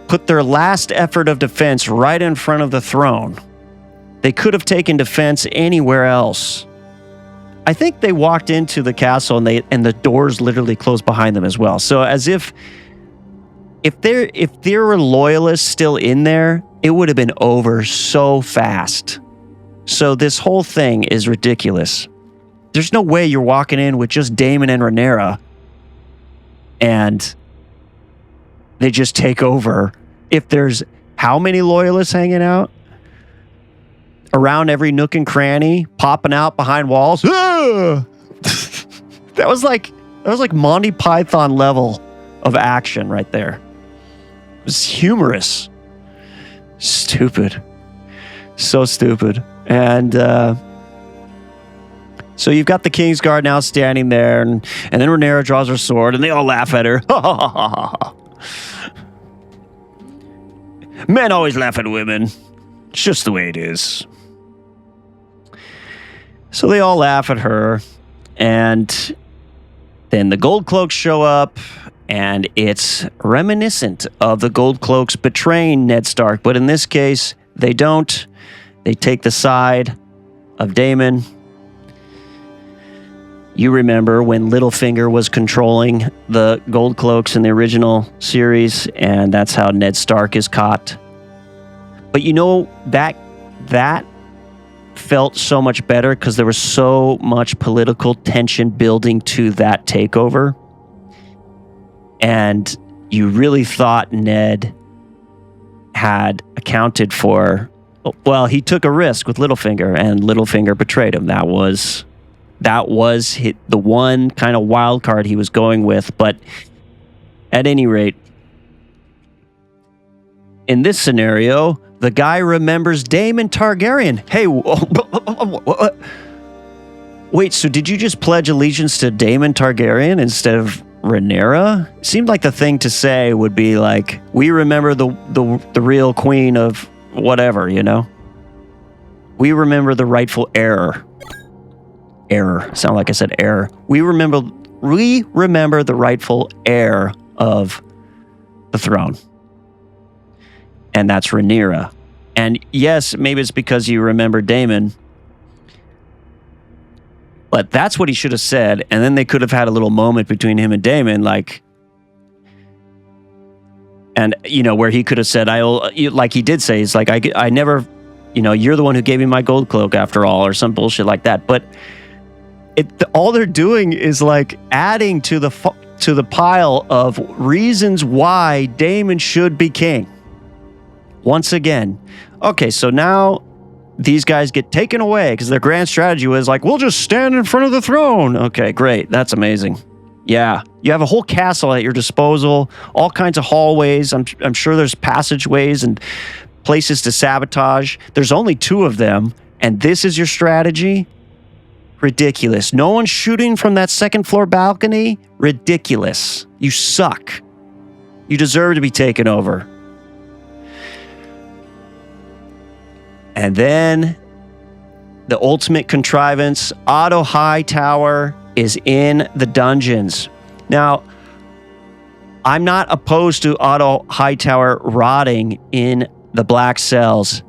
put their last effort of defense right in front of the throne. They could have taken defense anywhere else. I think they walked into the castle and the doors literally closed behind them as well. So as if there were loyalists still in there, it would have been over so fast. So this whole thing is ridiculous. There's no way you're walking in with just Daemon and Rhaenyra and they just take over. If there's how many loyalists hanging out around every nook and cranny, popping out behind walls? That was like Monty Python level of action right there. It was humorous. Stupid. So stupid. And so you've got the Kingsguard now standing there, and then Rhaenyra draws her sword, and they all laugh at her. Men always laugh at women. It's just the way it is. So they all laugh at her, and then the Gold Cloaks show up, and it's reminiscent of the Gold Cloaks betraying Ned Stark, but in this case, they don't. They take the side of Daemon. You remember when Littlefinger was controlling the Gold Cloaks in the original series, and that's how Ned Stark is caught. But you know, that felt so much better because there was so much political tension building to that takeover. And you really thought Ned had accounted for, well, he took a risk with Littlefinger, and Littlefinger betrayed him. That was the one kind of wild card he was going with. But at any rate, in this scenario, the guy remembers Daemon Targaryen. Hey, wait, so did you just pledge allegiance to Daemon Targaryen instead of Rhaenyra? Seemed like the thing to say would be like, we remember the real queen of whatever, you know? We remember the rightful heir. Sound like I said heir. We remember the rightful heir of the throne. And that's Rhaenyra. And yes, maybe it's because you remember Daemon, but that's what he should have said. And then they could have had a little moment between him and Daemon, like, and you know, where he could have said, like he did say, he's like, I never, you know, you're the one who gave me my gold cloak after all, or some bullshit like that. But all they're doing is like adding to the pile of reasons why Daemon should be king. Once again, okay, so now these guys get taken away because their grand strategy was like, we'll just stand in front of the throne. Okay, great. That's amazing. Yeah, you have a whole castle at your disposal, all kinds of hallways. I'm sure there's passageways and places to sabotage. There's only 2 of them, and this is your strategy? Ridiculous. No one's shooting from that second floor balcony? Ridiculous. You suck. You deserve to be taken over. And then the ultimate contrivance, Otto Hightower is in the dungeons. Now, I'm not opposed to Otto Hightower rotting in the black cells.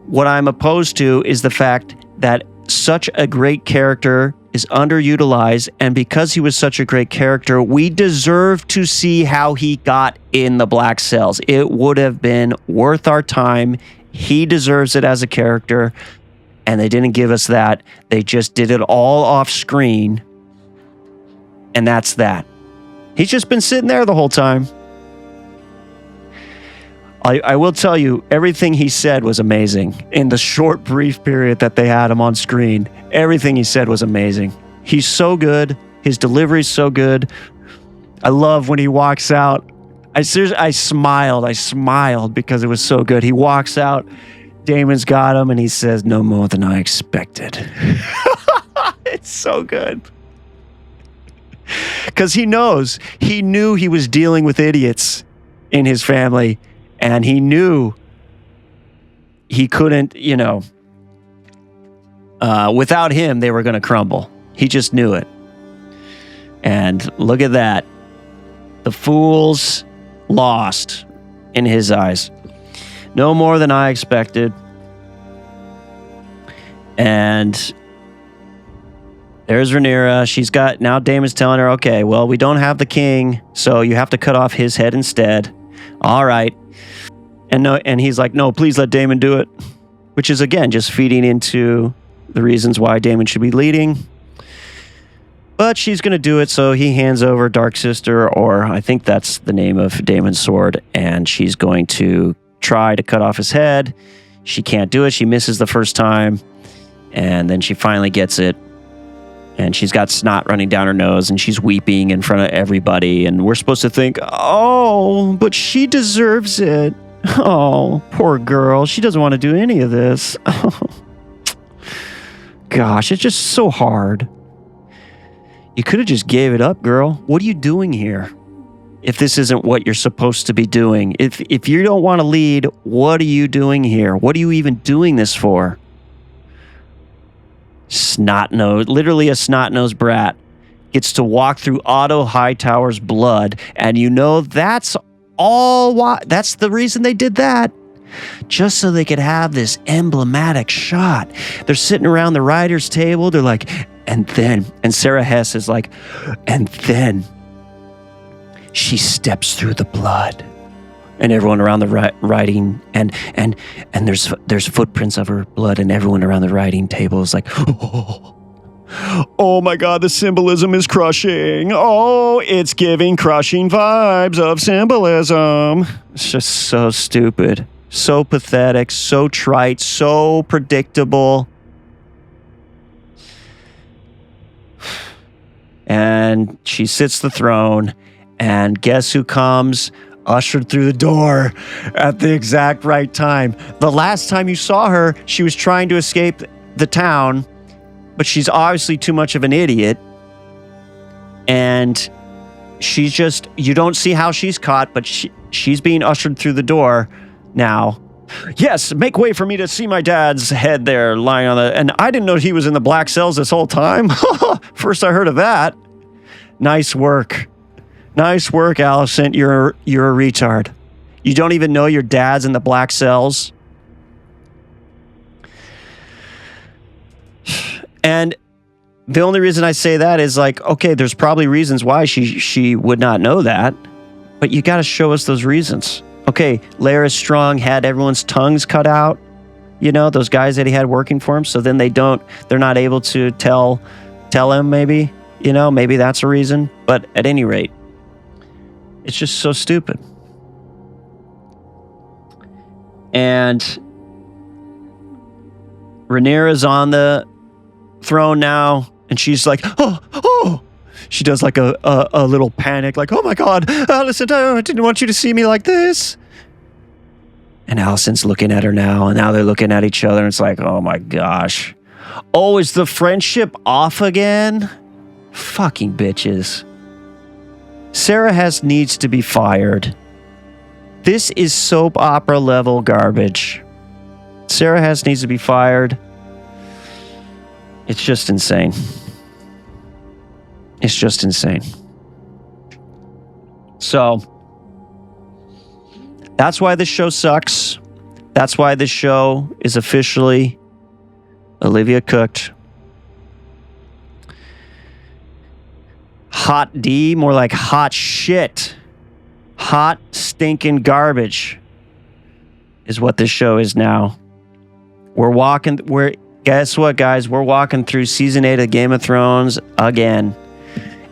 What I'm opposed to is the fact that such a great character is underutilized, and because he was such a great character, we deserve to see how he got in the black cells. It would have been worth our time. He deserves it as a character, and they didn't give us that. They just did it all off screen, and that's that. He's just been sitting there the whole time. I will tell you, everything he said was amazing. In the short, brief period that they had him on screen, everything he said was amazing. He's so good. His delivery's so good. I love when he walks out. I smiled because it was so good. He walks out, Daemon's got him, and he says, no more than I expected. It's so good. Because he knew he was dealing with idiots in his family, and he knew he couldn't, without him, they were going to crumble. He just knew it. And look at that. The fools lost in his eyes. No more than I expected. And There's Rhaenyra. She's got, now Daemon's telling her, okay, well, we don't have the king, so you have to cut off his head instead. All right. And he's like, no, please let Daemon do it. Which is, again, just feeding into the reasons why Daemon should be leading. But she's going to do it, so he hands over Dark Sister, or I think that's the name of Daemon's sword, and she's going to try to cut off his head. She can't do it. She misses the first time, and then she finally gets it. And she's got snot running down her nose, and she's weeping in front of everybody. And we're supposed to think, oh, but she deserves it. Oh, poor girl. She doesn't want to do any of this. Gosh, it's just so hard. You could have just gave it up, girl. What are you doing here? If this isn't what you're supposed to be doing. If you don't want to lead, what are you doing here? What are you even doing this for? Snot-nosed, literally a snot-nosed brat gets to walk through Otto Hightower's blood, and you know that's all why. That's the reason they did that, just so they could have this emblematic shot. They're sitting around the writers' table. They're like, and Sarah Hess is like, and then she steps through the blood. And everyone around the writing, and there's footprints of her blood, and everyone around the writing table is like, oh my God, the symbolism is crushing. Oh, it's giving crushing vibes of symbolism. It's just so stupid, so pathetic, so trite, so predictable. And she sits the throne, and guess who comes? Ushered through the door at the exact right time. The last time you saw her, she was trying to escape the town, but she's obviously too much of an idiot. And she's just, you don't see how she's caught, but she's being ushered through the door now. Yes, make way for me to see my dad's head there lying on the, and I didn't know he was in the black cells this whole time. First I heard of that. Nice work. Nice work, Alicent. You're a retard. You don't even know your dad's in the black cells. And the only reason I say that is like, okay, there's probably reasons why she would not know that, but you got to show us those reasons. Okay, Larys Strong had everyone's tongues cut out, you know, those guys that he had working for him, so then they're not able to tell him, maybe, you know, maybe that's a reason. But at any rate, it's just so stupid. And Rhaenyra's on the throne now, and she's like, oh. She does like a little panic, like, oh my God, Alicent, I didn't want you to see me like this. And Alicent's looking at her now, and now they're looking at each other, and it's like, oh my gosh. Oh, is the friendship off again? Fucking bitches. Sarah Hess needs to be fired. This is soap opera level garbage. Sarah Hess needs to be fired. It's just insane. It's just insane. So, that's why this show sucks. That's why this show is officially Olivia Cooked. Hot D, more like hot shit. Hot, stinking garbage is what this show is now. Guess what, guys? We're walking through season 8 of Game of Thrones again.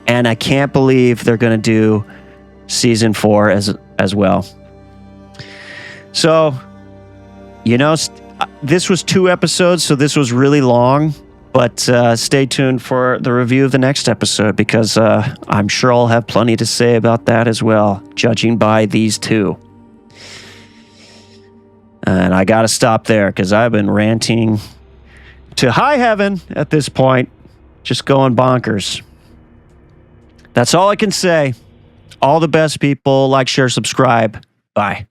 And I can't believe they're going to do season 4 as well. So, you know, this was 2 episodes, so this was really long. But stay tuned for the review of the next episode, because I'm sure I'll have plenty to say about that as well, judging by these 2. And I got to stop there, because I've been ranting to high heaven at this point, just going bonkers. That's all I can say. All the best, people. Like, share, subscribe. Bye.